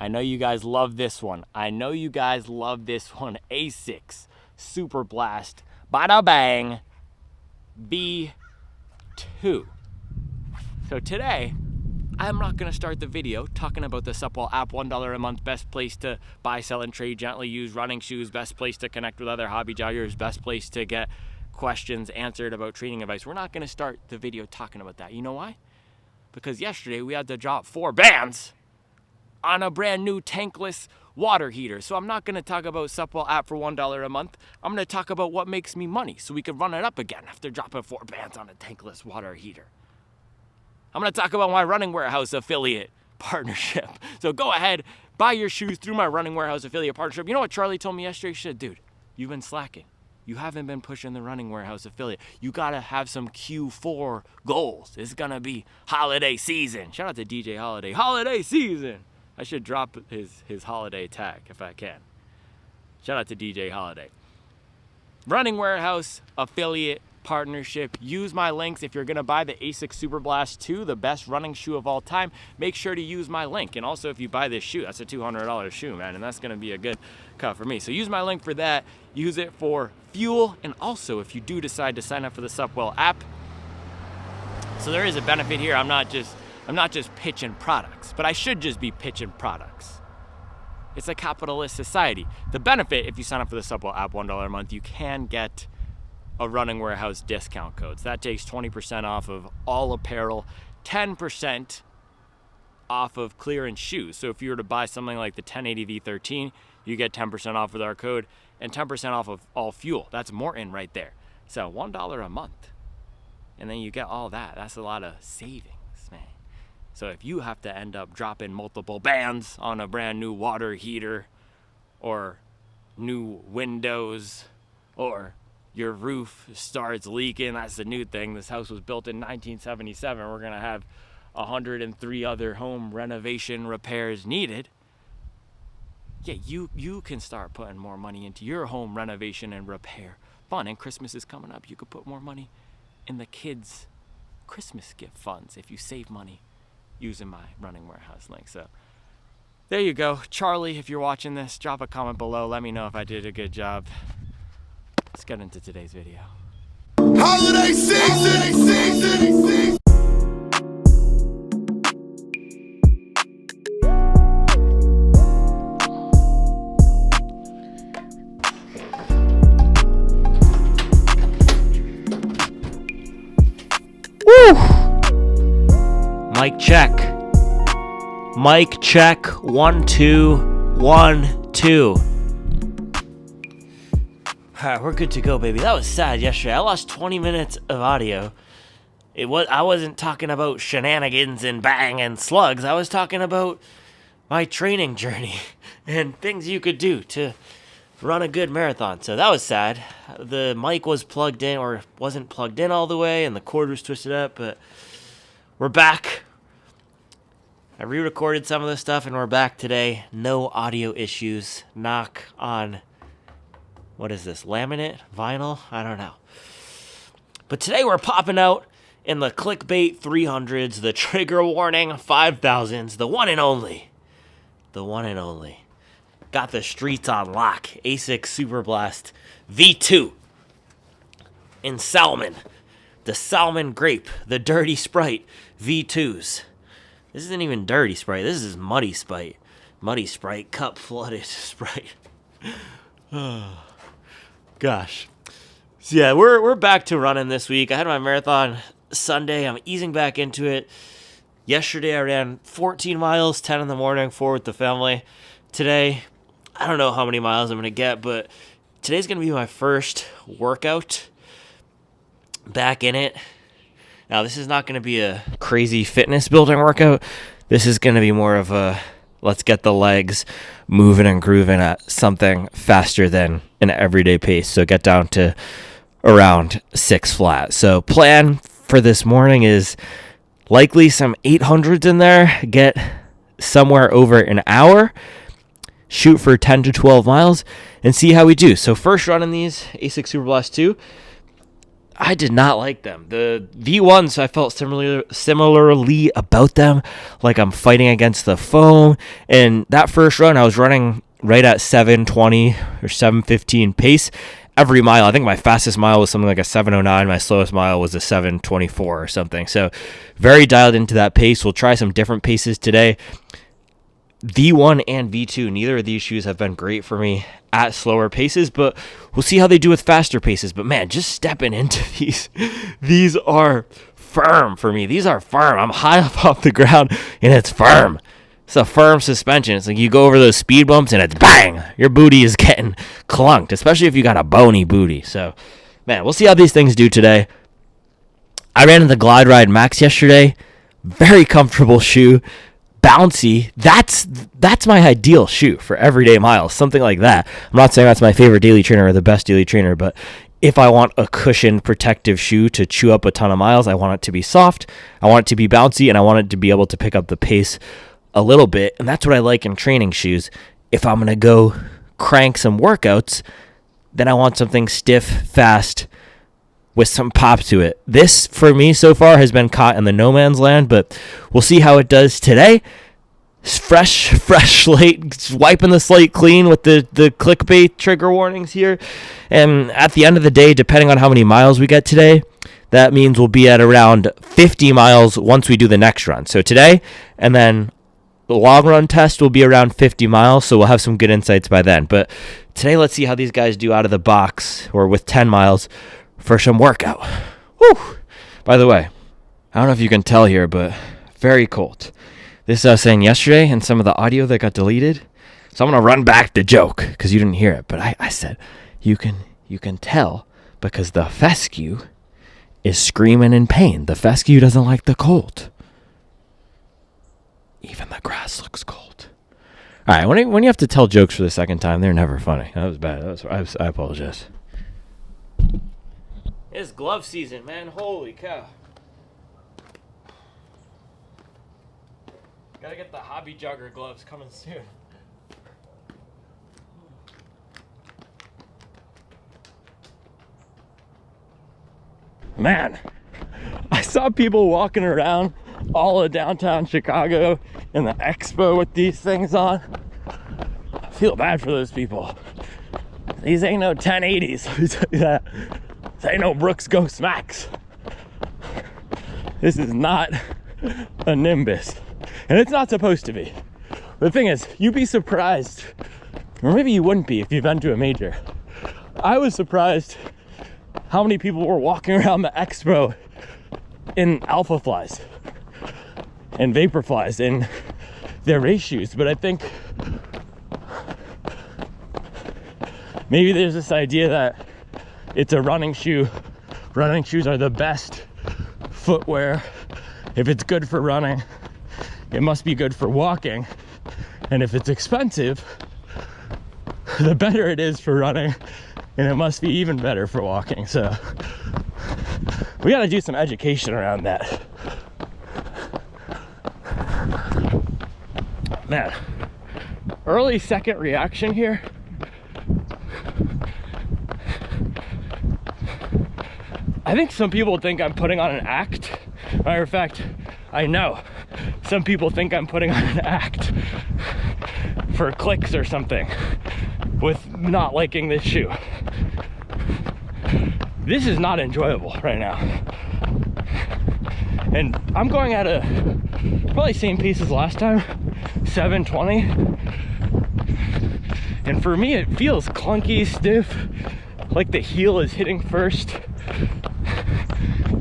I know you guys love this one. Asics Superblast Bada Bang V2. So today, I'm not going to start the video talking about the Supwell app, $1 a month, best place to buy, sell, and trade gently used running shoes, best place to connect with other hobby joggers, best place to get questions answered about training advice. We're not going to start the video talking about that. You know why? Because yesterday we had to drop 4 bands on a brand new tankless water heater. So I'm not going to talk about Supwell app for $1 a month. I'm going to talk about what makes me money so we can run it up again after dropping 4 bands on a tankless water heater. I'm going to talk about my Running Warehouse affiliate partnership. So go ahead, buy your shoes through my Running Warehouse affiliate partnership. You know what Charlie told me yesterday? She said, dude, you've been slacking. You haven't been pushing the Running Warehouse affiliate. You got to have some Q4 goals. It's going to be holiday season. Shout out to DJ Holiday. Holiday season. I should drop his holiday tag if I can. Shout out to DJ Holiday. Running Warehouse affiliate partnership. Use my links if you're going to buy the Asics Superblast 2, the best running shoe of all time. Make sure to use my link. And also, if you buy this shoe, that's a $200 shoe, man, and that's going to be a good cut for me. So use my link for that. Use it for fuel, and also if you do decide to sign up for the Supwell app. So there is a benefit here. I'm not just pitching products, but I should just be pitching products. It's a capitalist society. The benefit, if you sign up for the Supwell app, $1 a month, you can get a Running Warehouse discount code. So that takes 20% off of all apparel, 10% off of clearance shoes. So if you were to buy something like the 1080 V13, you get 10% off with our code and 10% off of all fuel. That's Morton right there. So $1 a month. And then you get all that. That's a lot of savings, man. So if you have to end up dropping multiple bands on a brand new water heater or new windows or your roof starts leaking, that's the new thing. This house was built in 1977. We're going to have 103 other home renovation repairs needed. Yeah, you can start putting more money into your home renovation and repair fund. And Christmas is coming up. You could put more money in the kids' Christmas gift funds if you save money using my Running Warehouse link. So there you go. Charlie, if you're watching this, drop a comment below. Let me know if I did a good job. Let's get into today's video. Holiday season. Woo! Mic check. Mic check. 1 2 1 2. All right, we're good to go, baby. That was sad yesterday. I lost 20 minutes of audio. I wasn't talking about shenanigans and bang and slugs. I was talking about my training journey and things you could do to run a good marathon. So that was sad. The mic was plugged in or wasn't plugged in all the way, and the cord was twisted up, but we're back. I re-recorded some of the stuff, and we're back today. No audio issues. Knock on... what is this, laminate? Vinyl? I don't know. But today we're popping out in the clickbait 300s, the trigger warning 5000s, the one and only. The one and only. Got the streets on lock. Asics Superblast V2. In salmon. The salmon grape. The dirty Sprite V2s. This isn't even dirty Sprite. This is muddy Sprite. Muddy Sprite. Cup flooded Sprite. Oh. Gosh. So yeah, we're back to running this week. I had my marathon Sunday. I'm easing back into it. Yesterday I ran 14 miles, 10 in the morning, 4 with the family. Today, I don't know how many miles I'm going to get, but today's going to be my first workout back in it. Now, this is not going to be a crazy fitness building workout. This is going to be more of a let's get the legs moving and grooving at something faster than an everyday pace. So get down to around 6 flat. So plan for this morning is likely some 800s in there. Get somewhere over an hour. Shoot for 10 to 12 miles and see how we do. So first run in these Asics Superblast 2. I did not like them. The V1s, I felt similarly about them, like I'm fighting against the foam. And that first run, I was running right at 7:20 or 7:15 pace every mile. I think my fastest mile was something like a 7:09. My slowest mile was a 7:24 or something. So very dialed into that pace. We'll try some different paces today. V1 and V2, neither of these shoes have been great for me at slower paces, but we'll see how they do with faster paces. But man, just stepping into these are firm for me. These are firm. I'm high up off the ground and it's firm. It's a firm suspension. It's like you go over those speed bumps and it's bang. Your booty is getting clunked, especially if you got a bony booty. So man, we'll see how these things do today. I ran in the Glide Ride Max yesterday. Very comfortable shoe. Bouncy. That's my ideal shoe for everyday miles, something like that. I'm not saying that's my favorite daily trainer or the best daily trainer, but if I want a cushioned protective shoe to chew up a ton of miles, I want it to be soft, I want it to be bouncy, and I want it to be able to pick up the pace a little bit. And that's what I like in training shoes. If I'm going to go crank some workouts, then I want something stiff, fast, with some pop to it. This, for me, so far has been caught in the no man's land, but we'll see how it does today. Fresh slate, wiping the slate clean with the clickbait trigger warnings here. And at the end of the day, depending on how many miles we get today, that means we'll be at around 50 miles once we do the next run. So today, and then the long run test will be around 50 miles, so we'll have some good insights by then. But today, let's see how these guys do out of the box, or with 10 miles, for some workout. Woo! By the way, I don't know if you can tell here, but very cold. This I was saying yesterday and some of the audio that got deleted. So I'm going to run back the joke because you didn't hear it. But I said, you can tell because the fescue is screaming in pain. The fescue doesn't like the cold. Even the grass looks cold. All right, when you have to tell jokes for the second time, they're never funny. That was bad. I apologize. It's glove season, man. Holy cow. Gotta get the hobby jogger gloves coming soon. Man, I saw people walking around all of downtown Chicago in the expo with these things on. I feel bad for those people. These ain't no 1080s, let me tell you that. This ain't no Brooks Ghost Max. This is not a Nimbus. And it's not supposed to be. The thing is, you'd be surprised, or maybe you wouldn't be if you've been to a major. I was surprised how many people were walking around the expo in Alpha Flies and Vapor Flies in their race shoes. But I think maybe there's this idea that it's a running shoe. Running shoes are the best footwear. If it's good for running, it must be good for walking. And if it's expensive, the better it is for running, and it must be even better for walking. So we got to do some education around that. Man, early second reaction here. I think some people think I'm putting on an act. Matter of fact, I know some people think I'm putting on an act for clicks or something with not liking this shoe. This is not enjoyable right now. And I'm going at a probably same pace as last time, 7:20. And for me, it feels clunky, stiff, like the heel is hitting first.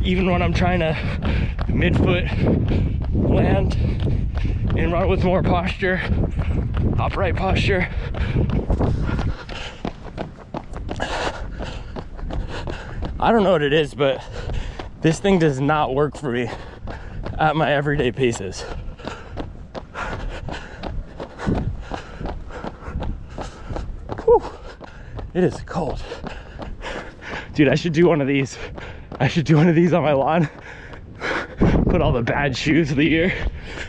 Even when I'm trying to mid-foot land and run with more posture, upright posture. I don't know what it is, but this thing does not work for me at my everyday paces. Whew. It is cold. Dude, I should do one of these. I should do one of these on my lawn. Put all the bad shoes of the year.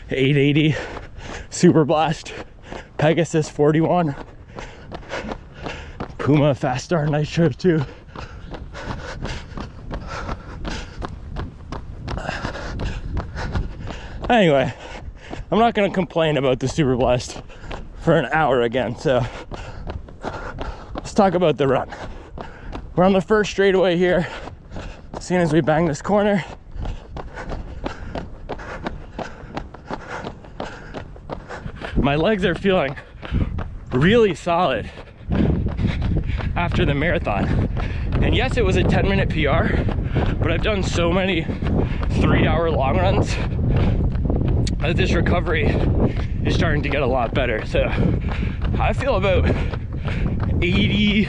880, Superblast, Pegasus 41, Puma Fast Star Nitro 2. Anyway, I'm not gonna complain about the Superblast for an hour again, so let's talk about the run. We're on the first straightaway here. As soon as we bang this corner, my legs are feeling really solid after the marathon. And yes, it was a 10-minute PR, but I've done so many 3-hour long runs that this recovery is starting to get a lot better. So I feel about 80,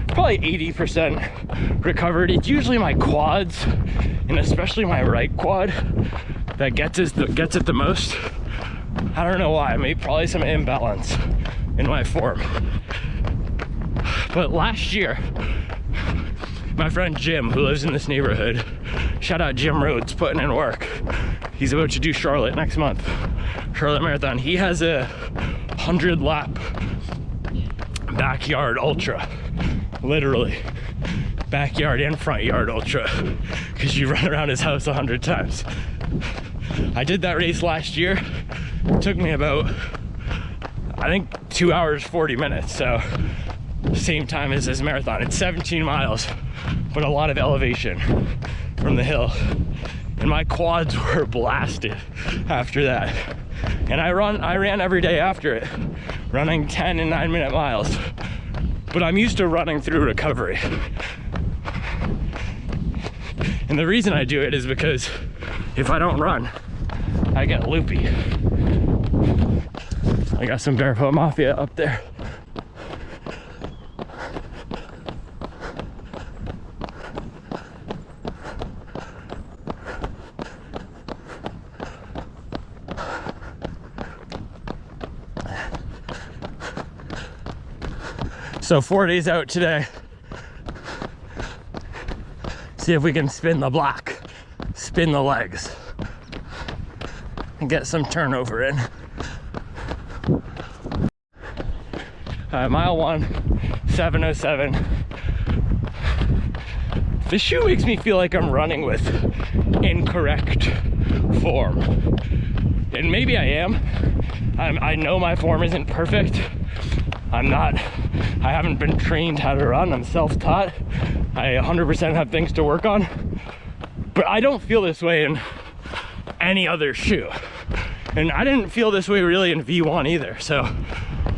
probably 80% recovered. It's usually my quads, and especially my right quad, that gets it the most. I don't know why, maybe probably some imbalance in my form. But last year, my friend Jim, who lives in this neighborhood, shout out Jim Rhodes, putting in work. He's about to do Charlotte next month, Charlotte Marathon. He has a 100-lap backyard ultra, literally backyard and front yard ultra, because you run around his house 100 times. I did that race last year. It took me about, I think, 2 hours 40 minutes, so same time as this marathon. It's 17 miles, but a lot of elevation from the hill, and my quads were blasted after that. And I ran every day after it, running 10 and 9-minute miles, but I'm used to running through recovery. And the reason I do it is because if I don't run, I get loopy. I got some Barefoot Mafia up there. So 4 days out today. See if we can spin the block, spin the legs, and get some turnover in. Mile 1, 7:07. This shoe makes me feel like I'm running with incorrect form. And maybe I am. I know my form isn't perfect. I haven't been trained how to run. I'm self-taught. I 100% have things to work on. But I don't feel this way in any other shoe. And I didn't feel this way really in V1 either. So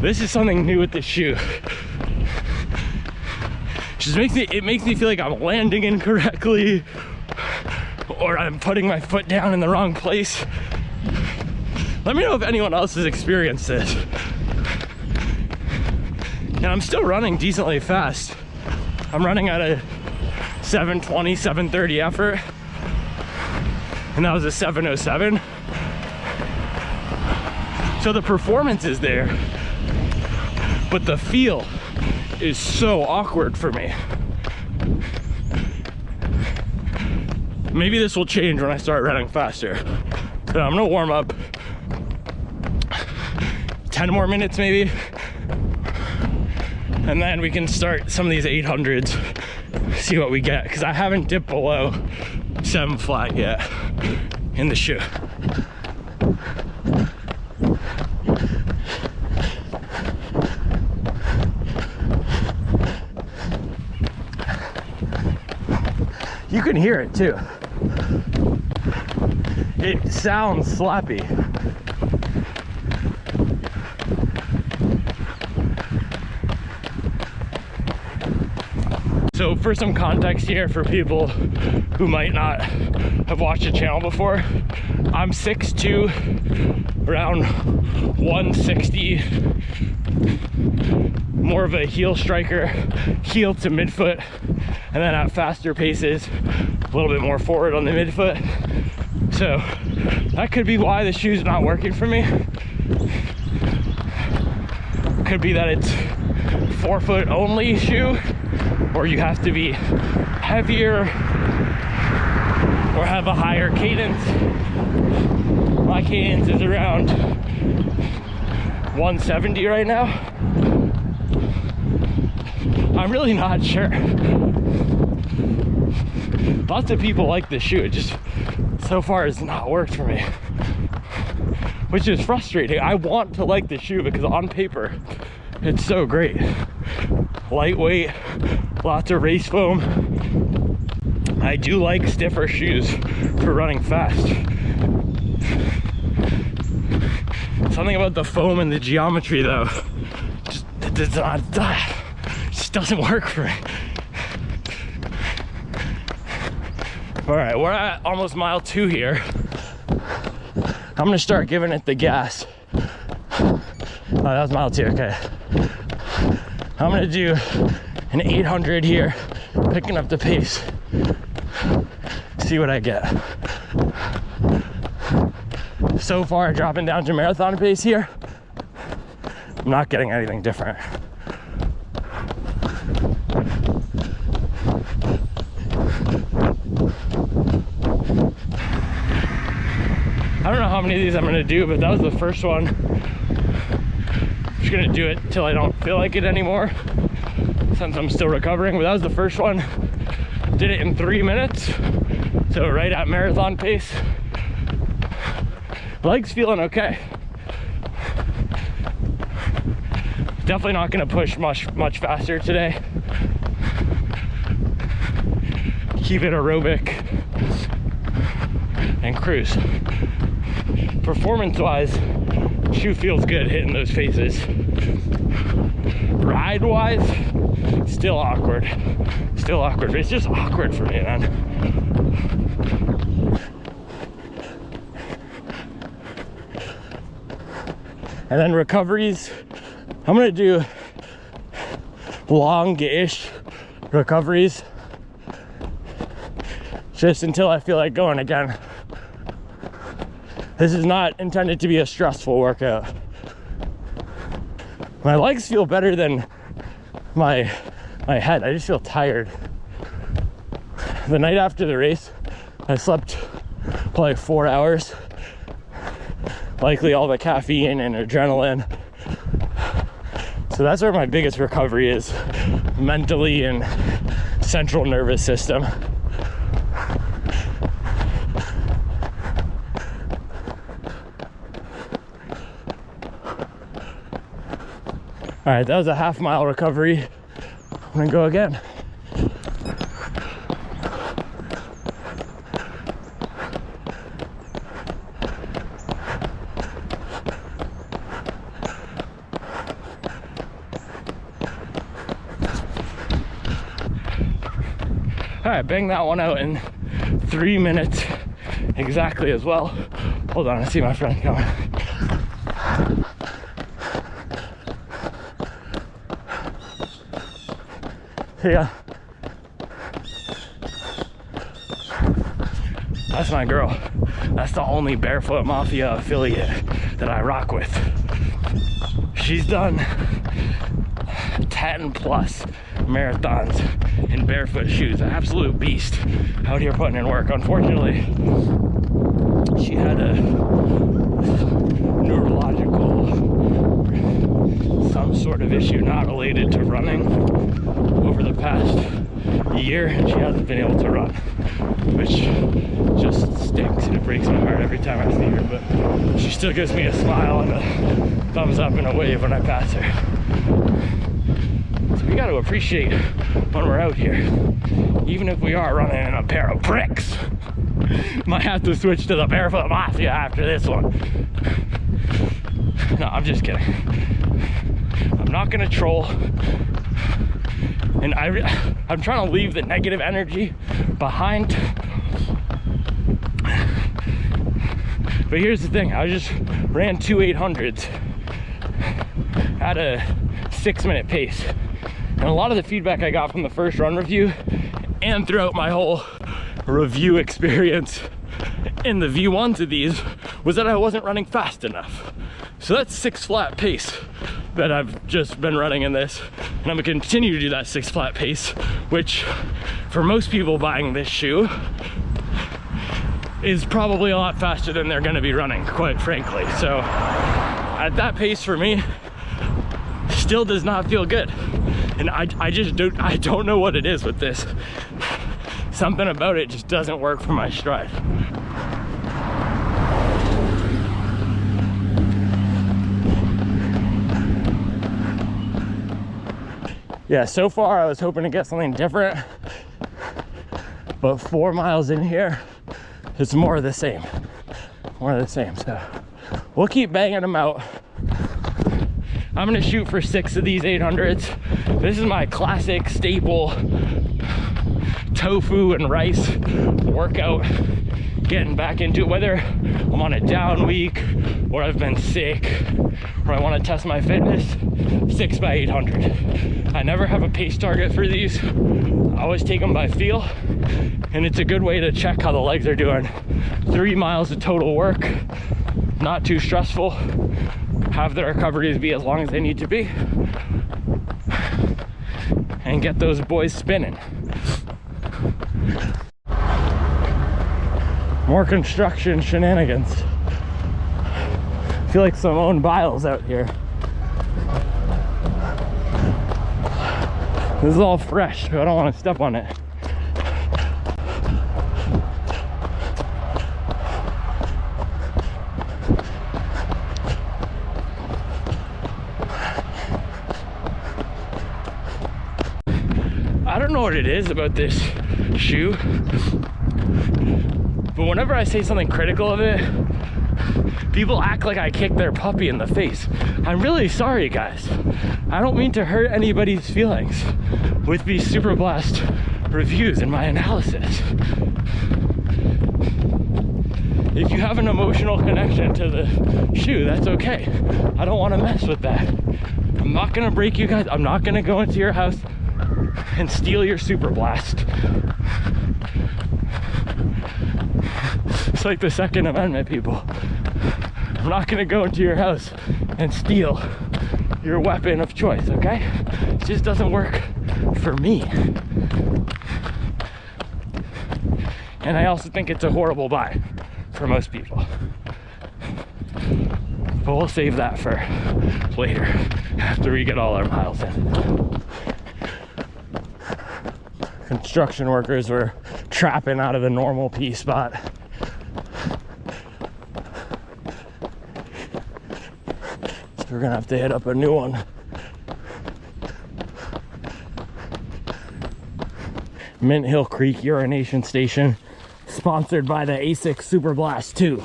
this is something new with this shoe. It makes me feel like I'm landing incorrectly, or I'm putting my foot down in the wrong place. Let me know if anyone else has experienced this. And I'm still running decently fast. I'm running at a 7:20, 7:30 effort, and that was a 7:07. So the performance is there, but the feel is so awkward for me. Maybe this will change when I start running faster. So I'm gonna warm up 10 more minutes maybe, and then we can start some of these 800s, see what we get, because I haven't dipped below 7 flat yet in the shoe. You can hear it too. It sounds sloppy. So for some context here for people who might not have watched the channel before, I'm 6'2", around 160, more of a heel striker, heel to midfoot, and then at faster paces, a little bit more forward on the midfoot. So that could be why the shoe's not working for me. Could be that it's forefoot only shoe, or you have to be heavier or have a higher cadence. My cadence is around 170 right now. I'm really not sure. Lots of people like this shoe. It just so far has not worked for me. which is frustrating. I want to like the shoe because on paper, it's so great. Lightweight, lots of race foam. I do like stiffer shoes for running fast. Something about the foam and the geometry though, just doesn't work for me. All right, we're at almost mile 2 here. I'm gonna start giving it the gas. Oh, that was mile 2, okay. I'm gonna do an 800 here, picking up the pace. See what I get. So far, dropping down to marathon pace here, I'm not getting anything different. I don't know how many of these I'm gonna do, but that was the first one. I'm just gonna do it till I don't feel like it anymore, since I'm still recovering, but that was the first one. Did it in 3 minutes, so right at marathon pace. Legs feeling okay. Definitely not gonna push much faster today. Keep it aerobic and cruise. Performance-wise, shoe feels good hitting those faces. Ride-wise, still awkward. Still awkward. It's just awkward for me, man. And then recoveries, I'm gonna do long-ish recoveries just until I feel like going again. This is not intended to be a stressful workout. My legs feel better than my head. I just feel tired. The night after the race, I slept probably 4 hours. Likely all the caffeine and adrenaline. So that's where my biggest recovery is, mentally and central nervous system. All right, that was a half-mile recovery. I'm gonna go again. All right, bang that one out in 3 minutes exactly as well. Hold on, I see my friend coming. Yeah, that's my girl. That's the only Barefoot Mafia affiliate that I rock with. She's done 10 plus marathons in barefoot shoes. An absolute beast out here putting in work. Unfortunately, she had a neurological, some sort of issue not related to running over the past year, and she hasn't been able to run, which just stinks, and it breaks my heart every time I see her. But she still gives me a smile and a thumbs up and a wave when I pass her. So we got to appreciate when we're out here, even if we are running in a pair of bricks. Might have to switch to the Barefoot Mafia after this one. No, I'm just kidding. I'm not gonna troll, and I'm trying to leave the negative energy behind. But here's the thing, I just ran 2 800s at a 6-minute pace. And a lot of the feedback I got from the first run review and throughout my whole review experience in the V1s of these was that I wasn't running fast enough. So that's 6 flat pace that I've just been running in this, and I'm gonna continue to do that 6 flat pace, which for most people buying this shoe is probably a lot faster than they're gonna be running, quite frankly. So at that pace for me, still does not feel good. And I don't know what it is with this. Something about it just doesn't work for my stride. Yeah, so far I was hoping to get something different, but 4 miles in here, it's more of the same. More of the same, so we'll keep banging them out. I'm gonna shoot for 6 of these 800s. This is my classic staple tofu and rice workout. Getting back into it, whether I'm on a down week or I've been sick or I want to test my fitness. 6 by 800. I never have a pace target for these. I always take them by feel, and it's a good way to check how the legs are doing. 3 miles of total work, not too stressful. Have the recoveries be as long as they need to be, and get those boys spinning. More construction shenanigans. I feel like Simone Biles out here. This is all fresh, so I don't want to step on it. I don't know what it is about this shoe, but whenever I say something critical of it, people act like I kicked their puppy in the face. I'm really sorry, guys. I don't mean to hurt anybody's feelings with these Superblast reviews and my analysis. If you have an emotional connection to the shoe, that's okay. I don't want to mess with that. I'm not gonna break you guys. I'm not gonna go into your house and steal your Superblast. It's like the Second Amendment, people. I'm not gonna go into your house and steal your weapon of choice, okay? It just doesn't work for me. And I also think it's a horrible buy for most people. But we'll save that for later, after we get all our miles in. Construction workers were trapping out of the normal P spot. So we're gonna have to hit up a new one. Mint Hill Creek Urination Station, sponsored by the Asics Superblast 2.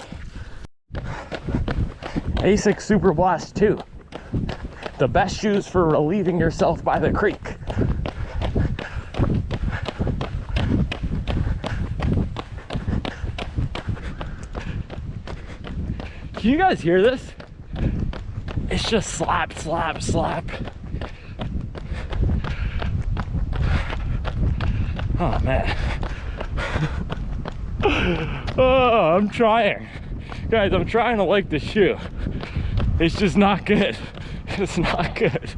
Asics Superblast 2. The best shoes for relieving yourself by the creek. Can you guys hear this? It's just slap, slap, slap. Oh man. Oh, I'm trying. Guys, I'm trying to like the shoe. It's just not good. It's not good.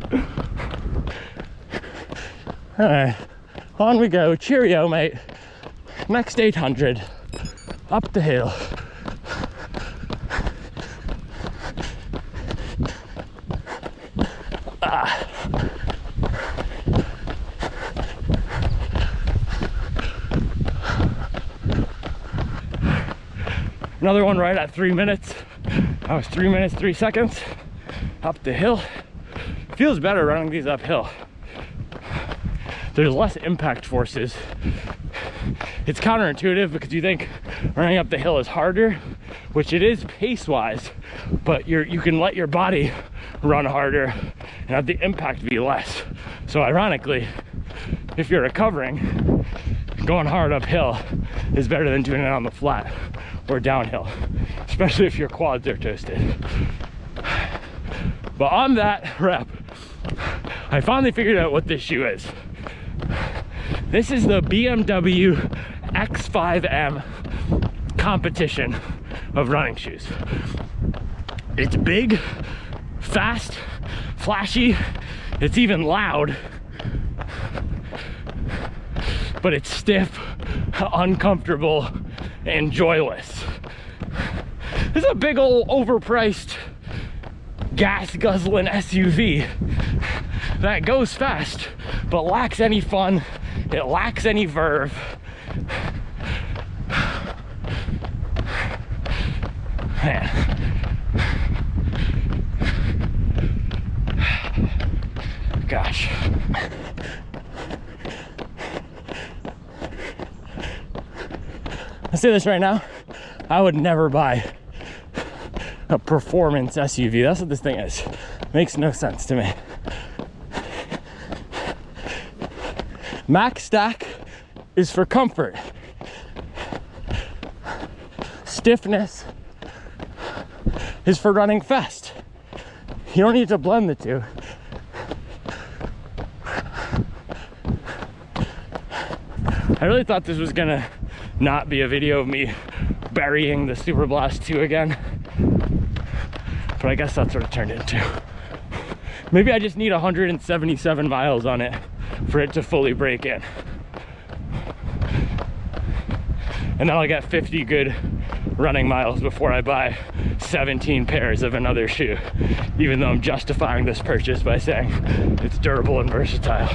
All right, on we go. Cheerio, mate. Next 800. Up the hill. Another one right at 3 minutes. That was 3 minutes, 3 seconds. Up the hill. Feels better running these uphill. There's less impact forces. It's counterintuitive because you think running up the hill is harder, which it is pace-wise, but you can let your body run harder and have the impact be less. So ironically, if you're recovering, going hard uphill is better than doing it on the flat or downhill, especially if your quads are toasted. But on that rep, I finally figured out what this shoe is. This is the BMW X5M competition of running shoes. It's big, fast, flashy, it's even loud, but it's stiff, uncomfortable, and joyless. This is a big old overpriced gas guzzling SUV that goes fast but lacks any fun. It lacks any verve. Man. Gosh. say this right now, I would never buy a performance SUV. That's what this thing is. Makes no sense to me. Max Stack is for comfort. Stiffness is for running fast. You don't need to blend the two. I really thought this was gonna not be a video of me burying the Superblast 2 again, but I guess that's what it turned into. Maybe I just need 177 miles on it for it to fully break in. And then I'll get 50 good running miles before I buy 17 pairs of another shoe, even though I'm justifying this purchase by saying it's durable and versatile.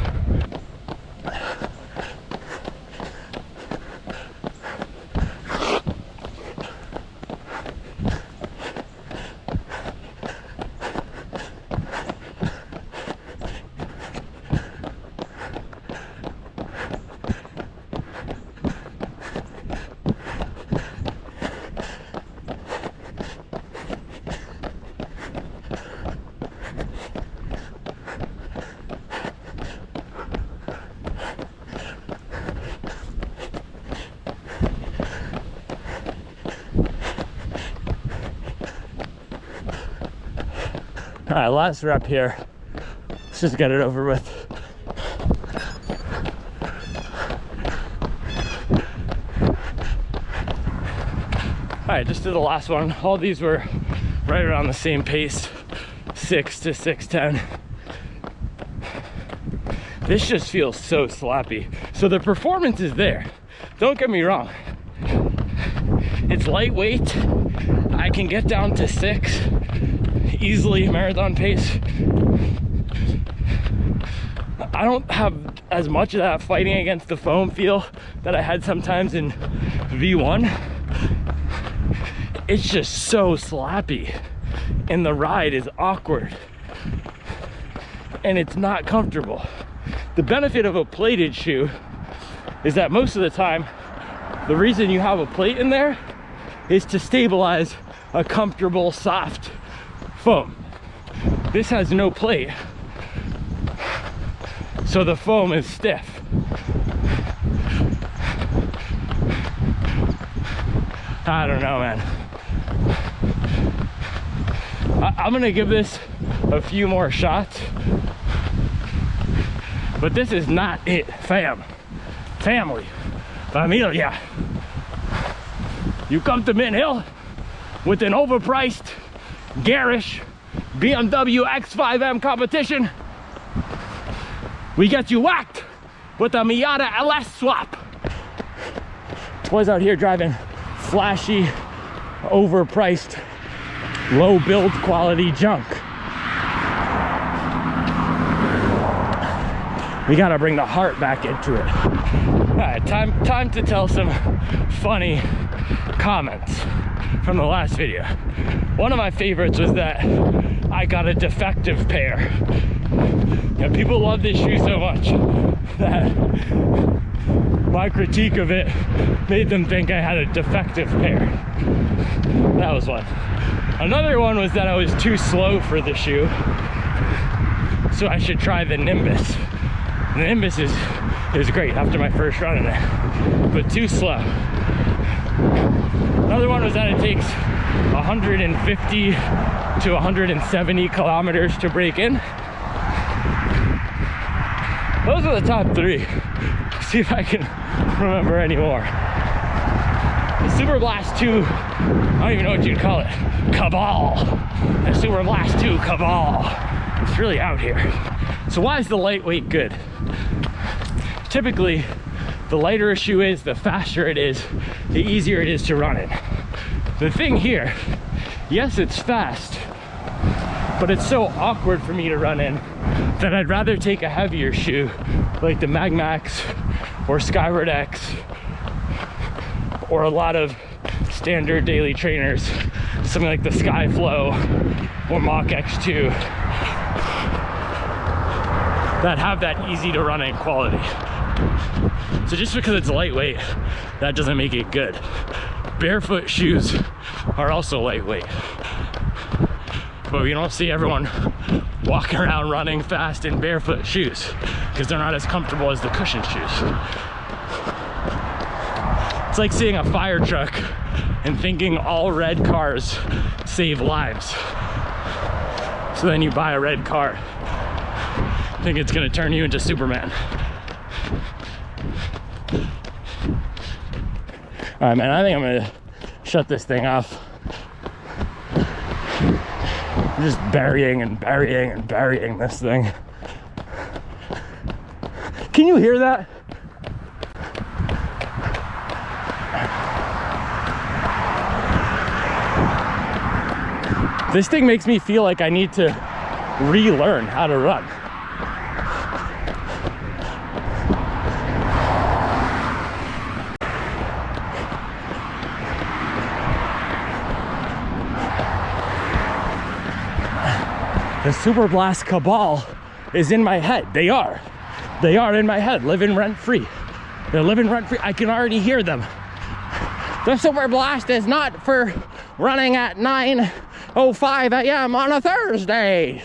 All right, last rep here. Let's just get it over with. All right, just did the last one. All these were right around the same pace, 6 to 6:10. This just feels so sloppy. So the performance is there. Don't get me wrong. It's lightweight. I can get down to 6 easily, marathon pace. I don't have as much of that fighting against the foam feel that I had sometimes in V1. It's just so sloppy and the ride is awkward and it's not comfortable. The benefit of a plated shoe is that most of the time the reason you have a plate in there is to stabilize a comfortable soft foam. This has no plate, so the foam is stiff. I don't know, man. I'm gonna give this a few more shots, but this is not it, family, familia. You come to Mint Hill with an overpriced, garish BMW X5M competition, we get you whacked with a Miata LS swap. Boys out here driving flashy, overpriced, low build quality junk. We gotta bring the heart back into it. All right, time to tell some funny comments from the last video. One of my favorites was that I got a defective pair. And people love this shoe so much that my critique of it made them think I had a defective pair. That was one. Another one was that I was too slow for the shoe, so I should try the Nimbus. The Nimbus is great after my first run in it, but too slow. Another one was that it takes 150 to 170 kilometers to break in. Those are the top 3. See if I can remember any more. The Superblast 2, I don't even know what you'd call it. CABAL. The Superblast 2 CABAL. It's really out here. So why is the lightweight good? Typically, the lighter a shoe is, the faster it is, the easier it is to run in. The thing here, yes, it's fast, but it's so awkward for me to run in that I'd rather take a heavier shoe like the MagMax or Skyward X or a lot of standard daily trainers, something like the Skyflow or Mach X2 that have that easy to run in quality. So just because it's lightweight, that doesn't make it good. Barefoot shoes are also lightweight. But you don't see everyone walking around running fast in barefoot shoes because they're not as comfortable as the cushion shoes. It's like seeing a fire truck and thinking all red cars save lives. So then you buy a red car, think it's gonna turn you into Superman. All right, man, I think I'm gonna shut this thing off. I'm just burying and burying and burying this thing. Can you hear that? This thing makes me feel like I need to relearn how to run. The Superblast CABAL is in my head. They are in my head, living rent-free. They're living rent-free. I can already hear them. The Superblast is not for running at 9:05 a.m. on a Thursday.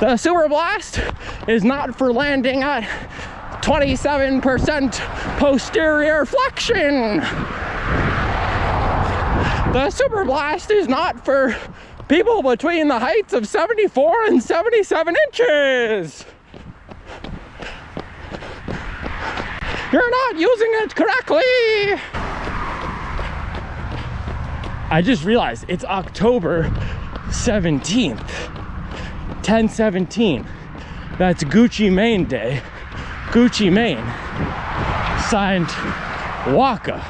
The Superblast is not for landing at 27% posterior flexion. The Superblast is not for people between the heights of 74 and 77 inches. You're not using it correctly. I just realized it's October 17th, 10/17. That's Gucci Mane Day. Gucci Mane signed Waka.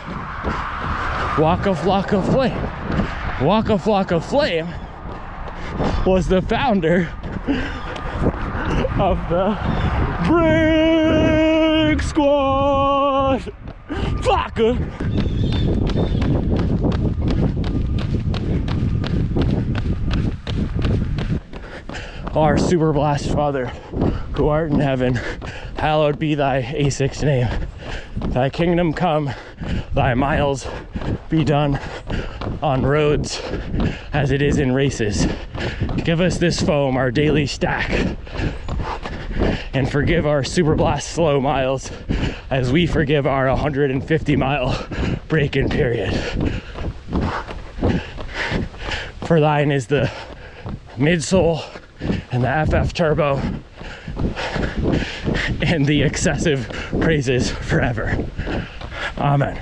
Waka Flocka Flame. Waka Flocka Flame was the founder of the Brick Squad. Flocka. Our Superblast Father, who art in heaven, hallowed be thy Asics name. Thy kingdom come, thy miles be done on roads as it is in races. Give us this foam, our daily stack, and forgive our Superblast slow miles as we forgive our 150-mile break-in period. For thine is the midsole and the FF Turbo and the excessive praises forever. Amen.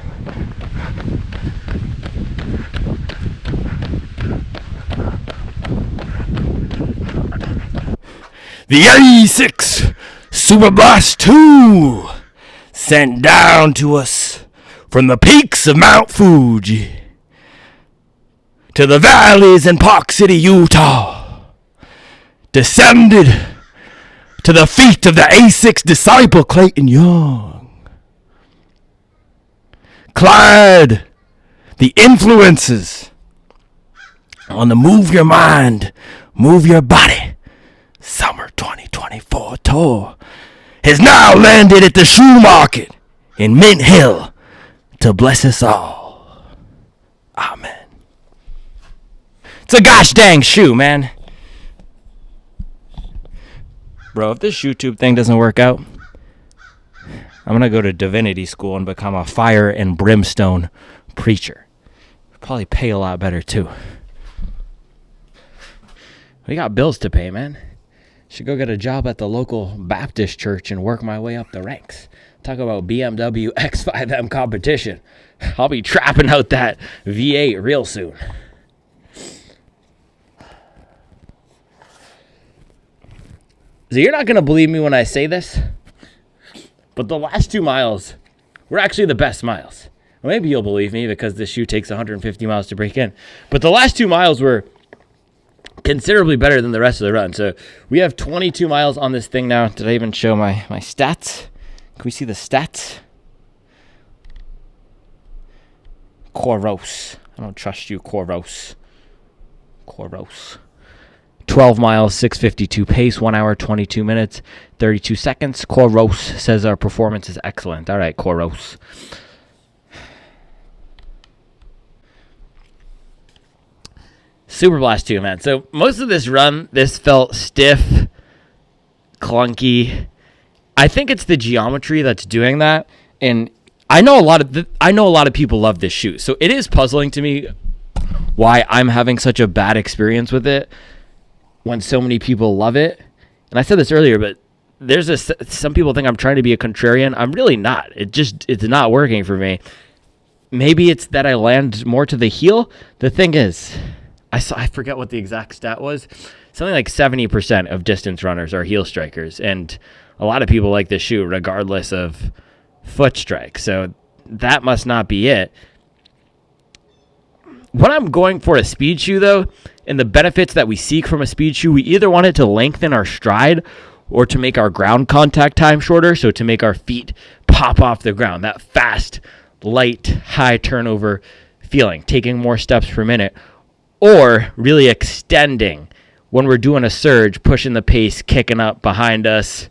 The Asics Superblast 2 sent down to us from the peaks of Mount Fuji to the valleys in Park City, Utah, descended to the feet of the Asics disciple Clayton Young, clad the influences on the Move Your Mind, Move Your Body Summer 2024 tour has now landed at the shoe market in Mint Hill to bless us all. Amen. It's a gosh dang shoe, man. Bro, if this YouTube thing doesn't work out, I'm gonna go to divinity school and become a fire and brimstone preacher. Probably pay a lot better too. We got bills to pay, man. Should go get a job at the local Baptist church and work my way up the ranks. Talk about BMW X5M competition. I'll be trapping out that V8 real soon. So you're not going to believe me when I say this, but the last 2 miles were actually the best miles. Well, maybe you'll believe me because this shoe takes 150 miles to break in. But the last 2 miles were considerably better than the rest of the run. So we have 22 miles on this thing now. Did I even show my stats? Can we see the stats? Coros. I don't trust you, Coros. Coros. 12 miles, 6:52 pace, 1 hour, 22 minutes, 32 seconds. Koros says our performance is excellent. All right, Koros. Superblast 2, man. So most of this run, this felt stiff, clunky. I think it's the geometry that's doing that, and I know a lot of people love this shoe. So it is puzzling to me why I'm having such a bad experience with it when so many people love it. And I said this earlier, but some people think I'm trying to be a contrarian. I'm really not. It's not working for me. Maybe it's that I land more to the heel. The thing is, I forget what the exact stat was. Something like 70% of distance runners are heel strikers, and a lot of people like this shoe regardless of foot strike. So that must not be it. When I'm going for a speed shoe, though, and the benefits that we seek from a speed shoe, we either want it to lengthen our stride or to make our ground contact time shorter, so to make our feet pop off the ground. That fast, light, high turnover feeling, taking more steps per minute, or really extending when we're doing a surge, pushing the pace, kicking up behind us,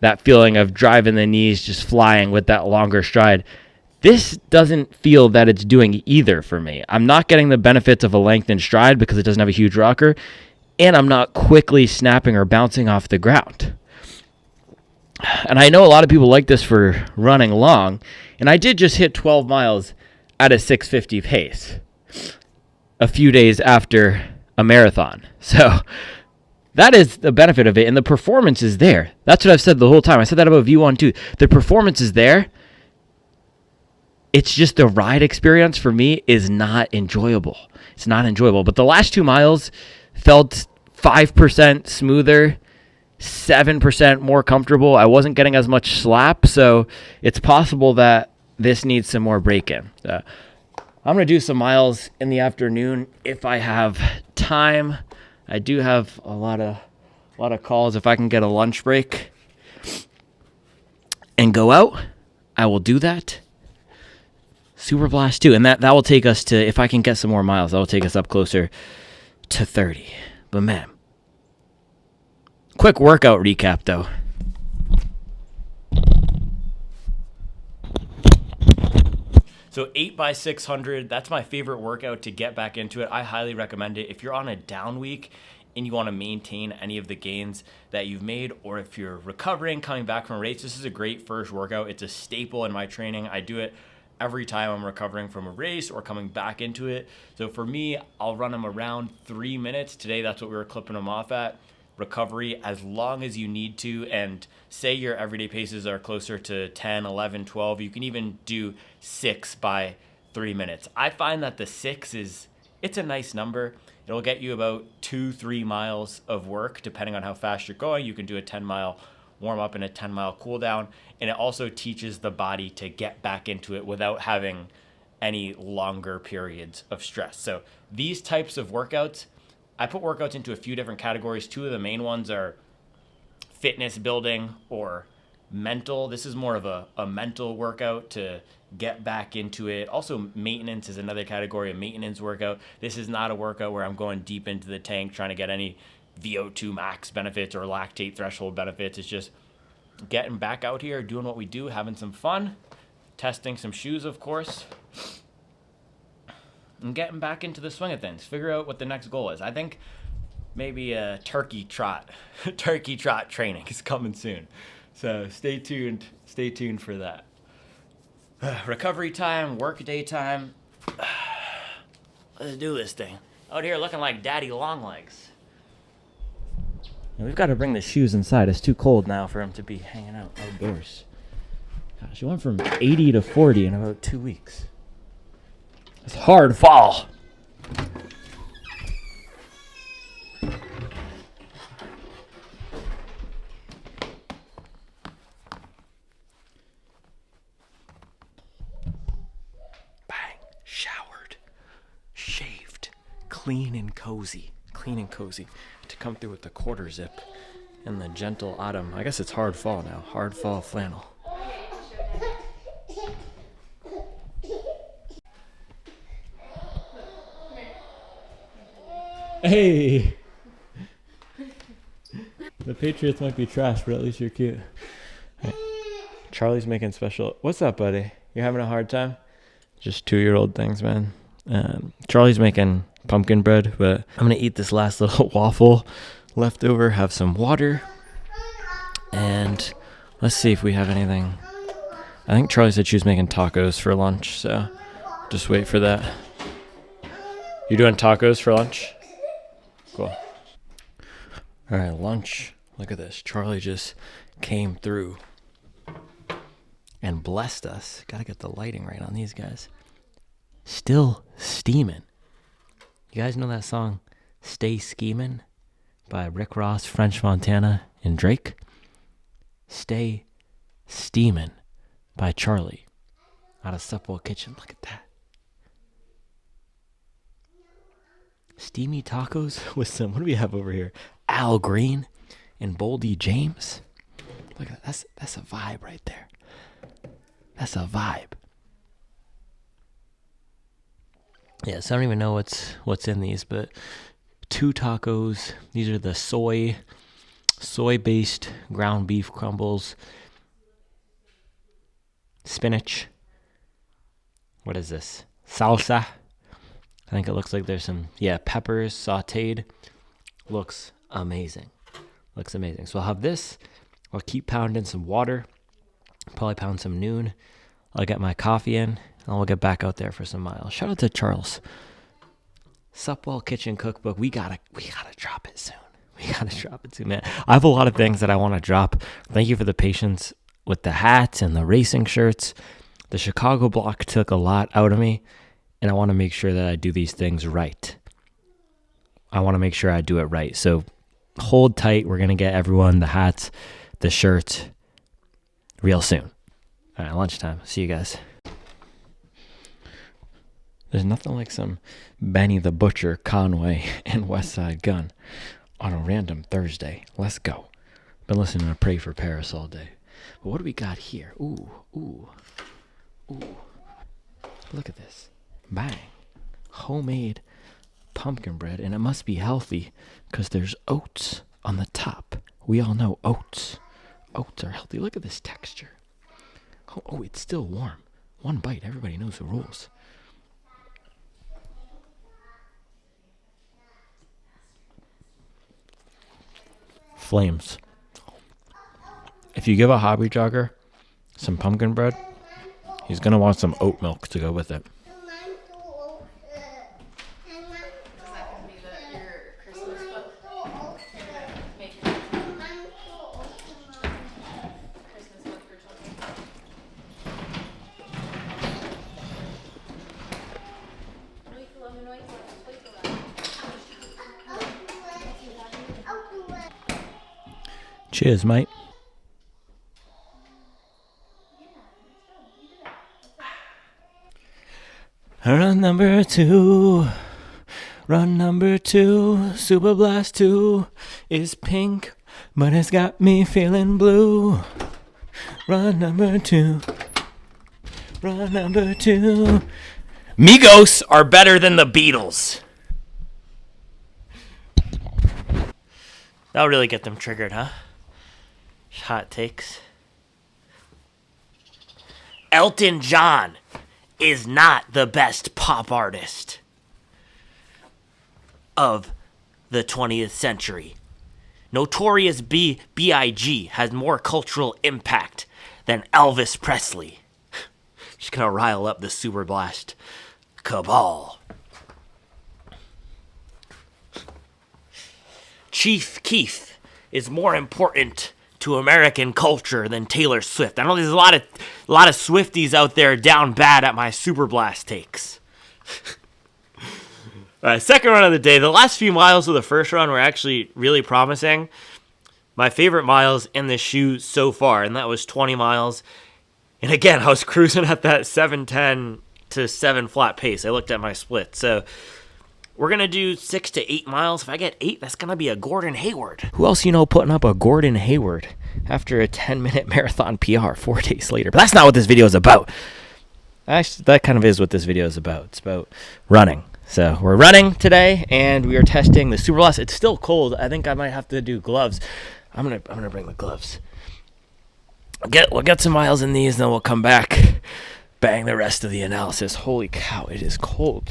that feeling of driving the knees, just flying with that longer stride. This doesn't feel that it's doing either for me. I'm not getting the benefits of a lengthened stride because it doesn't have a huge rocker, and I'm not quickly snapping or bouncing off the ground. And I know a lot of people like this for running long, and I did just hit 12 miles at a 6:50 pace a few days after a marathon. So that is the benefit of it, and the performance is there. That's what I've said the whole time. I said that about V1 too. The performance is there. It's just the ride experience for me is not enjoyable. It's not enjoyable. But the last 2 miles felt 5% smoother, 7% more comfortable. I wasn't getting as much slap, so it's possible that this needs some more break-in. I'm going to do some miles in the afternoon if I have time. I do have a lot of calls. If I can get a lunch break and go out, I will do that. Superblast 2, and that will take us to, if I can get some more miles, that will take us up closer to 30. But man, quick workout recap though. So 8x600, that's my favorite workout to get back into it. I highly recommend it. If you're on a down week and you want to maintain any of the gains that you've made, or if you're recovering, coming back from a race, this is a great first workout. It's a staple in my training. I do it every time I'm recovering from a race or coming back into it. So for me, I'll run them around 3 minutes. Today, that's what we were clipping them off at. Recovery as long as you need to, and say your everyday paces are closer to 10, 11, 12, you can even do 6 by 3 minutes. I find that the 6 it's a nice number. It'll get you about 2-3 miles of work depending on how fast you're going. You can do a 10-mile warm up and a 10-mile cool down, and it also teaches the body to get back into it without having any longer periods of stress. So these types of workouts, I put workouts into a few different categories. 2 of the main ones are fitness building or mental. This is more of a mental workout to get back into it. Also, maintenance is another category, a maintenance workout. This is not a workout where I'm going deep into the tank trying to get any VO2 max benefits or lactate threshold benefits. It's just getting back out here, doing what we do, having some fun, testing some shoes, of course, and getting back into the swing of things. Figure out what the next goal is. I think maybe a turkey trot training is coming soon. So stay tuned for that. Recovery time, work day time. Let's do this thing. Out here looking like daddy long legs. And we've got to bring the shoes inside. It's too cold now for him to be hanging out outdoors. Gosh, he went from 80 to 40 in about 2 weeks. It's hard fall. Bang. Showered. Shaved. Clean and cozy. To come through with the quarter zip and the gentle autumn. I guess it's hard fall now. Hard fall flannel. Hey. The Patriots might be trash, but at least you're cute. Right. Charlie's making special. What's up, buddy? You having a hard time? Just 2-year-old things, man. Charlie's making pumpkin bread, but I'm gonna eat this last little waffle left over, have some water, and let's see if we have anything. I think Charlie said she was making tacos for lunch, so just wait for that. You doing tacos for lunch? Cool. All right, lunch. Look at this. Charlie just came through and blessed us. Gotta get the lighting right on these guys. Still steaming. You guys know that song, Stay Schemin', by Rick Ross, French Montana, and Drake? Stay Steamin' by Charlie out of Supwell Kitchen. Look at that. Steamy tacos with some, what do we have over here? Al Green and Boldy James. Look at that. That's a vibe right there. That's a vibe. Yeah, so I don't even know what's in these, but 2 tacos. These are the soy-based ground beef crumbles. Spinach. What is this? Salsa. I think it looks like there's some, peppers sauteed. Looks amazing. Looks amazing. So I'll have this. I'll keep pounding some water. Probably pound some noon. I'll get my coffee in. And we'll get back out there for some miles. Shout out to Charles. Supwell Kitchen Cookbook. We gotta drop it soon. We gotta drop it soon, man. I have a lot of things that I want to drop. Thank you for the patience with the hats and the racing shirts. The Chicago block took a lot out of me, and I want to make sure that I do these things right. I want to make sure I do it right. So hold tight. We're gonna get everyone the hats, the shirts, real soon. All right, lunchtime. See you guys. There's nothing like some Benny the Butcher, Conway, and Westside Gun on a random Thursday. Let's go. Been listening to Pray for Paris all day. But what do we got here? Ooh. Look at this. Bang. Homemade pumpkin bread, and it must be healthy because there's oats on the top. We all know oats. Oats are healthy. Look at this texture. Oh, it's still warm. One bite. Everybody knows the rules. Flames. If you give a hobby jogger some pumpkin bread, he's going to want some oat milk to go with it. Cheers, mate. Run number 2. Run number 2. Superblast 2 is pink, but it's got me feeling blue. Run number 2. Run number 2. Migos are better than the Beatles. That'll really get them triggered, huh? Hot takes. Elton John is not the best pop artist of the 20th century. Notorious B.I.G. has more cultural impact than Elvis Presley. Just gonna rile up the Superblast CABAL. Chief Keef is more important to American culture than Taylor Swift. I know there's a lot of Swifties out there down bad at my Superblast takes. All right, second run of the day. The last few miles of the first run were actually really promising. My favorite miles in this shoe so far, and that was 20 miles. And again, I was cruising at that 7:10 to 7 flat pace. I looked at my split. So we're going to do 6 to 8 miles. If I get 8, that's going to be a Gordon Hayward. Who else putting up a Gordon Hayward after a 10-minute marathon PR 4 days later? But that's not what this video is about. Actually, that kind of is what this video is about. It's about running. So we're running today, and we are testing the Superblast. It's still cold. I think I might have to do gloves. I'm gonna bring the gloves. We'll get some miles in these, and then we'll come back, bang the rest of the analysis. Holy cow, it is cold.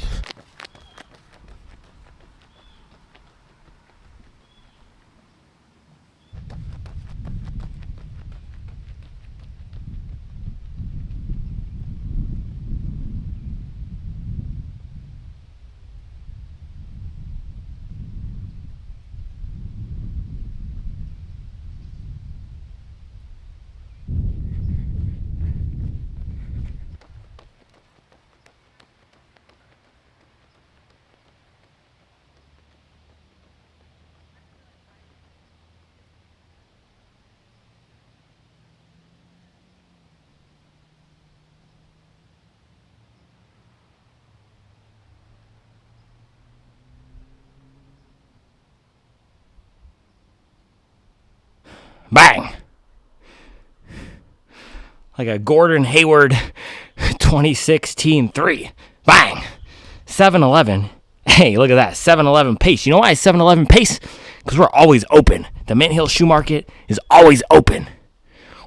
Bang! Like a Gordon Hayward 2016 3. Bang! 7-Eleven. Hey, look at that. 7-Eleven pace. You know why 7-Eleven pace? Because we're always open. The Mint Hill Shoe Market is always open.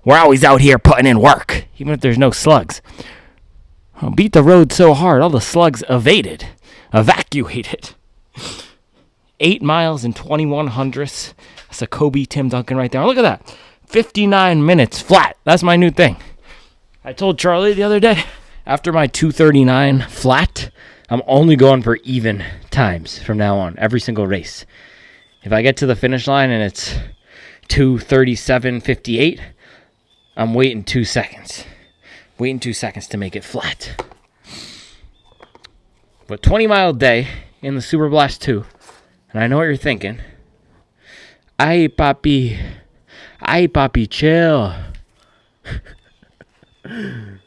We're always out here putting in work, even if there's no slugs. I'll beat the road so hard, all the slugs evacuated. 8 miles and 21 hundredths. That's a Kobe Tim Duncan right there. Look at that. 59 minutes flat. That's my new thing. I told Charlie the other day, after my 2:39 flat, I'm only going for even times from now on, every single race. If I get to the finish line and it's 2:37.58, I'm waiting 2 seconds. Waiting 2 seconds to make it flat. But 20-mile day in the Superblast 2, and I know what you're thinking. Ay, papi, chill. Am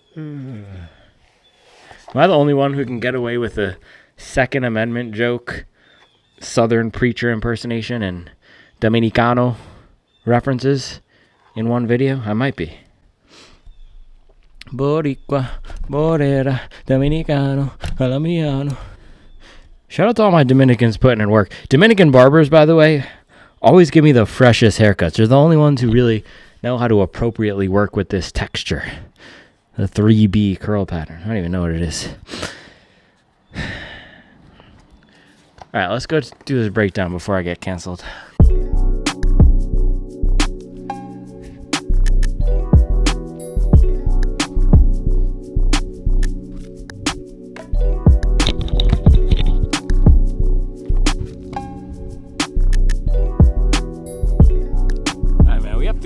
I the only one who can get away with a Second Amendment joke, Southern preacher impersonation, and Dominicano references in one video? I might be. Boricua, Borera, Dominicano, Colombiano. Shout out to all my Dominicans putting in work. Dominican barbers, by the way, always give me the freshest haircuts. They're the only ones who really know how to appropriately work with this texture. The 3B curl pattern. I don't even know what it is. All right, let's go do this breakdown before I get canceled.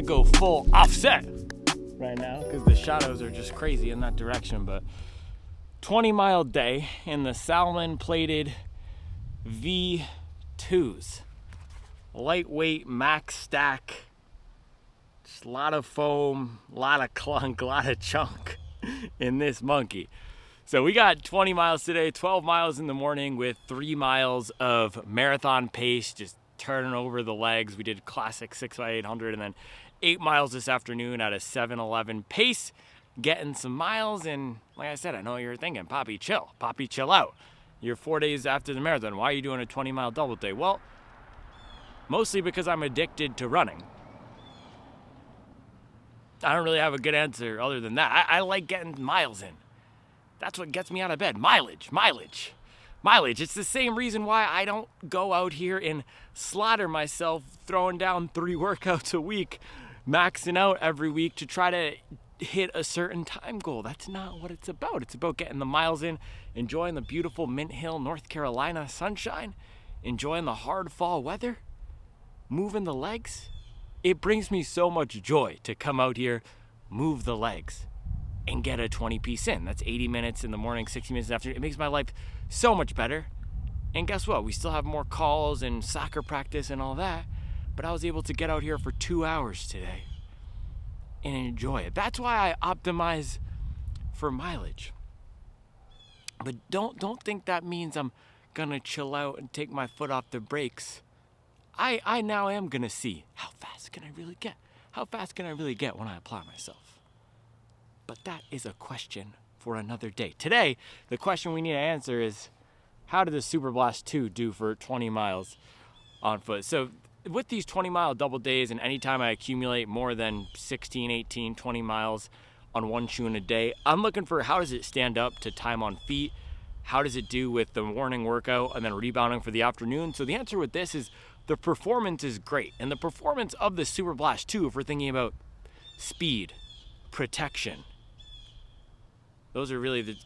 Go full offset right now because the shadows are just crazy in that direction. But 20-mile day in the salmon plated V2s, lightweight max stack, just a lot of foam, a lot of clunk, a lot of chunk in this monkey. So we got 20 miles today, 12 miles in the morning with 3 miles of marathon pace, just turning over the legs. We did classic 6x800 and then 8 miles this afternoon at a 7-Eleven pace, getting some miles. And like I said, I know what you're thinking, Poppy, chill out. You're 4 days after the marathon. Why are you doing a 20-mile double day? Well, mostly because I'm addicted to running. I don't really have a good answer other than that. I like getting miles in. That's what gets me out of bed. Mileage. It's the same reason why I don't go out here and slaughter myself throwing down 3 workouts a week, maxing out every week to try to hit a certain time goal. That's not what it's about. It's about getting the miles in, enjoying the beautiful Mint Hill, North Carolina sunshine, enjoying the hard fall weather, moving the legs. It brings me so much joy to come out here, move the legs, and get a 20-piece in. That's 80 minutes in the morning, 60 minutes in the afternoon. It makes my life so much better. And guess what? We still have more calls and soccer practice and all that, but I was able to get out here for 2 hours today and enjoy it. That's why I optimize for mileage. But don't think that means I'm gonna chill out and take my foot off the brakes. I now am gonna see how fast can I really get? How fast can I really get when I apply myself? But that is a question for another day. Today, the question we need to answer is, how did the Superblast 2 do for 20 miles on foot? So with these 20-mile double days, and anytime I accumulate more than 16, 18, 20 miles on one shoe in a day, I'm looking for how does it stand up to time on feet? How does it do with the morning workout and then rebounding for the afternoon? So the answer with this is the performance is great. And the performance of the Superblast 2, if we're thinking about speed, protection, those are really the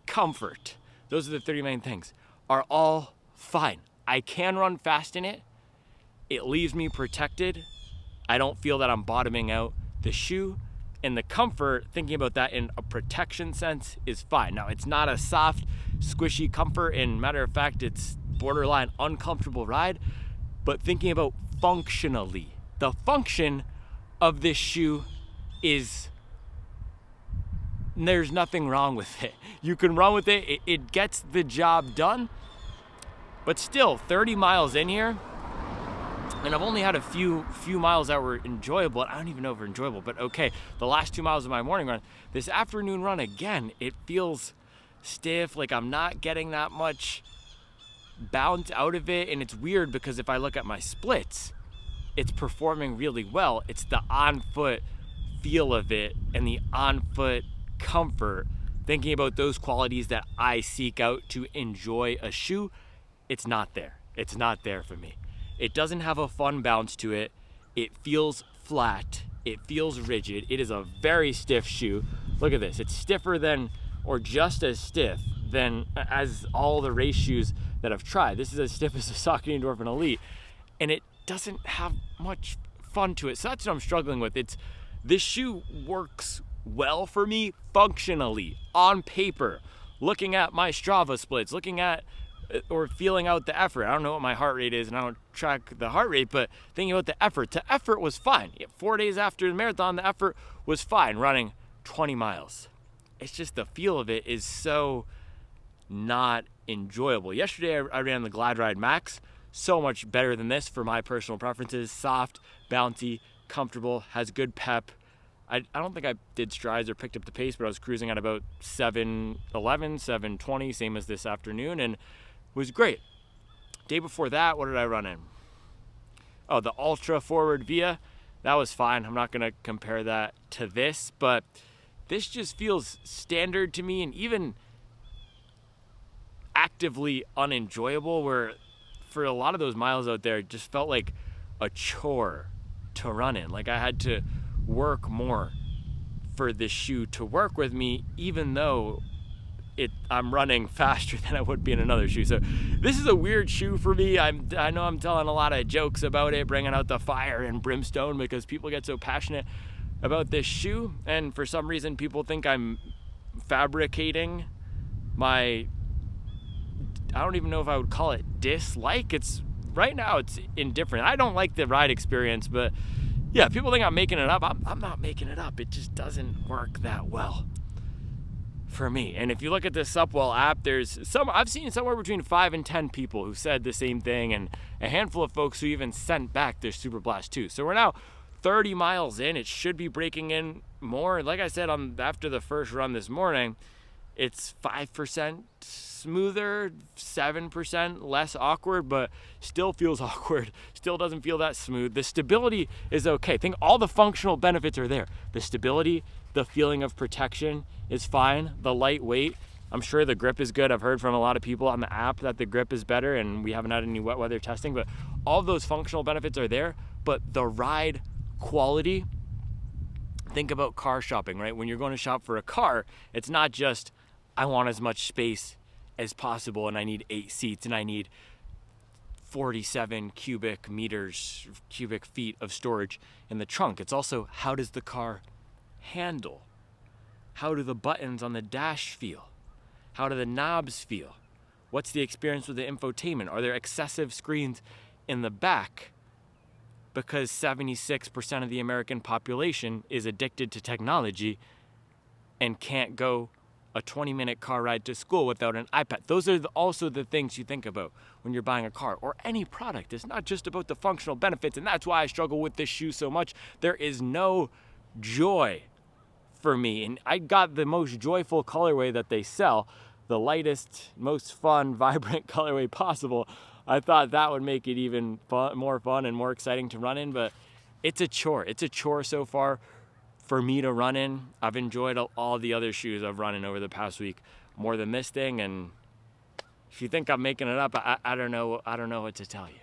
comfort. Those are the 30 main things, are all fine. I can run fast in it. It leaves me protected. I don't feel that I'm bottoming out. The shoe and the comfort, thinking about that in a protection sense, is fine. Now, it's not a soft, squishy comfort. And matter of fact, it's borderline uncomfortable ride. But thinking about functionally, the function of this shoe is, there's nothing wrong with it. You can run with it. It gets the job done. But still, 30 miles in here, and I've only had a few miles that were enjoyable. I don't even know if they're enjoyable, but okay. The last 2 miles of my morning run, this afternoon run again, it feels stiff, like I'm not getting that much bounce out of it. And it's weird because if I look at my splits, it's performing really well. It's the on-foot feel of it and the on-foot comfort. Thinking about those qualities that I seek out to enjoy a shoe, it's not there. It's not there for me. It doesn't have a fun bounce to it. It feels flat. It feels rigid. It is a very stiff shoe. Look at this. It's stiffer than, or just as stiff than as all the race shoes that I've tried. This is as stiff as a Saucony Endorphin Elite. And it doesn't have much fun to it. So that's what I'm struggling with. This shoe works well for me functionally, on paper, looking at my Strava splits, looking at or feeling out the effort. I don't know what my heart rate is and I don't track the heart rate, but thinking about the effort was fine. 4 days after the marathon, the effort was fine, running 20 miles. It's just the feel of it is so not enjoyable. Yesterday I ran the Glide Ride Max, so much better than this for my personal preferences. Soft, bouncy, comfortable, has good pep. I don't think I did strides or picked up the pace, but I was cruising at about 7:11, 7:20, same as this afternoon, and was great. Day before that, what did I run in? Oh, the Ultra Forward Via. That was fine. I'm not going to compare that to this, but this just feels standard to me and even actively unenjoyable, where for a lot of those miles out there, it just felt like a chore to run in. Like I had to work more for this shoe to work with me, even though I'm running faster than I would be in another shoe. So this is a weird shoe for me. I know I'm telling a lot of jokes about it, bringing out the fire and brimstone because people get so passionate about this shoe, and for some reason people think I'm fabricating my, I don't even know if I would call it dislike. It's right now it's indifferent. I don't like the ride experience, but yeah, people think I'm making it up. I'm not making it up. It just doesn't work that well for me. And if you look at the Supwell app, I've seen somewhere between 5 and 10 people who said the same thing, and a handful of folks who even sent back their Superblast 2. So we're now 30 miles in. It should be breaking in more. Like I said, after the first run this morning, it's 5% smoother, 7% less awkward, but still feels awkward. Still doesn't feel that smooth. The stability is okay. I think all the functional benefits are there. The stability, the feeling of protection is fine. The lightweight, I'm sure the grip is good. I've heard from a lot of people on the app that the grip is better, and we haven't had any wet weather testing, but all of those functional benefits are there. But the ride quality, think about car shopping, right? When you're going to shop for a car, it's not just, I want as much space as possible and I need 8 seats and I need 47 cubic feet of storage in the trunk. It's also, how does the car handle? How do the buttons on the dash feel? How do the knobs feel? What's the experience with the infotainment? Are there excessive screens in the back? Because 76% of the American population is addicted to technology and can't go a 20-minute car ride to school without an iPad. Those are also the things you think about when you're buying a car or any product. It's not just about the functional benefits, and that's why I struggle with this shoe so much. There is no joy for me, and I got the most joyful colorway that they sell, the lightest, most fun, vibrant colorway possible I thought that would make it even more fun and more exciting to run in, but it's a chore. It's a chore so far for me to run in. I've enjoyed all the other shoes I've run in over the past week more than this thing, and if you think I'm making it up, I don't know what to tell you.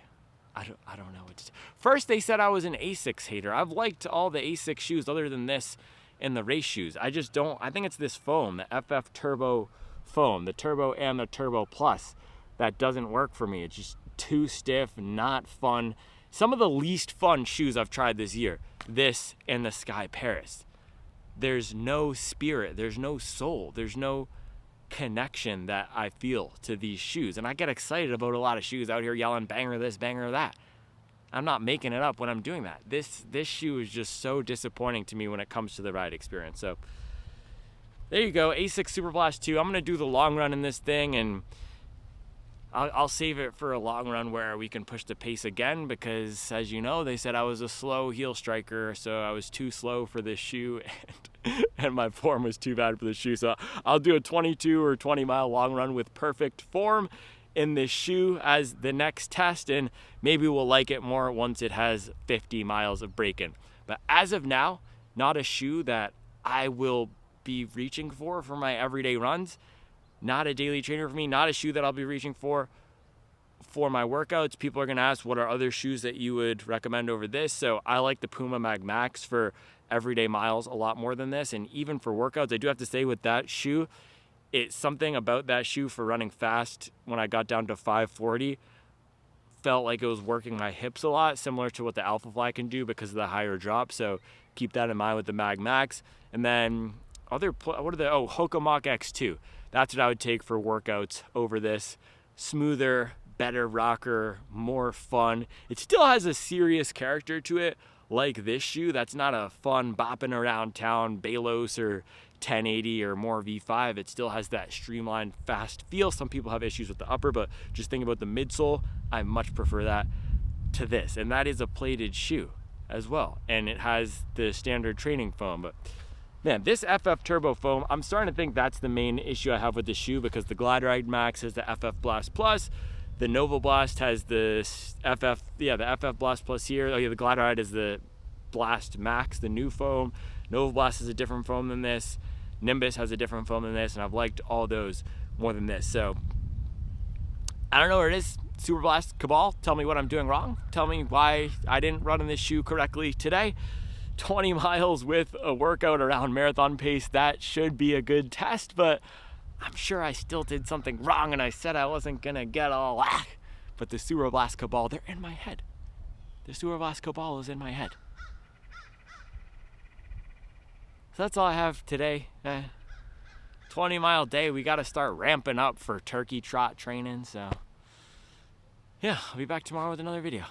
I don't know what to. First they said I was an Asics hater. I've liked all the Asics shoes other than this and the race shoes. I just don't. I think it's this foam, the FF Turbo foam, the Turbo and the Turbo Plus, that doesn't work for me. It's just too stiff, not fun. Some of the least fun shoes I've tried this year. This and the Sky Paris. There's no spirit. There's no soul. There's no connection that I feel to these shoes, and I get excited about a lot of shoes out here yelling banger this, banger that. I'm not making it up when I'm doing that. This shoe is just so disappointing to me when it comes to the ride experience. So there you go, Asics Superblast 2. I'm gonna do the long run in this thing, and I'll save it for a long run where we can push the pace again, because as you know, they said I was a slow heel striker, so I was too slow for this shoe, and my form was too bad for the shoe. So I'll do a 22 or 20 mile long run with perfect form in this shoe as the next test, and maybe we'll like it more once it has 50 miles of break-in. But as of now, not a shoe that I will be reaching for my everyday runs. Not a daily trainer for me, not a shoe that I'll be reaching for my workouts. People are gonna ask, what are other shoes that you would recommend over this? So I like the Puma MagMax for everyday miles a lot more than this, and even for workouts. I do have to say with that shoe, it's something about that shoe for running fast. When I got down to 540, felt like it was working my hips a lot, similar to what the Alpha Fly can do because of the higher drop. So keep that in mind with the MagMax. And then Hoka Mach X2. That's what I would take for workouts over this. Smoother, better rocker, more fun. It still has a serious character to it, like this shoe. That's not a fun bopping around town Balos or 1080 or more V5. It still has that streamlined, fast feel. Some people have issues with the upper, but just think about the midsole. I much prefer that to this. And that is a plated shoe as well. And it has the standard training foam, but man, this FF Turbo foam, I'm starting to think that's the main issue I have with the shoe, because the Glide Ride Max has the FF Blast Plus, the Nova Blast has the FF Blast Plus here. Oh yeah, the Glide Ride is the Blast Max, the new foam. Nova Blast is a different foam than this. Nimbus has a different foam than this, and I've liked all those more than this. So I don't know where it is. Superblast CABAL, tell me what I'm doing wrong. Tell me why I didn't run in this shoe correctly today. 20 miles with a workout around marathon pace, that should be a good test, but I'm sure I still did something wrong, and I said I wasn't gonna get all whack. But the Superblast CABAL, they're in my head. The Superblast CABAL is in my head. So that's all I have today. 20-mile day, we gotta start ramping up for turkey trot training, so yeah, I'll be back tomorrow with another video.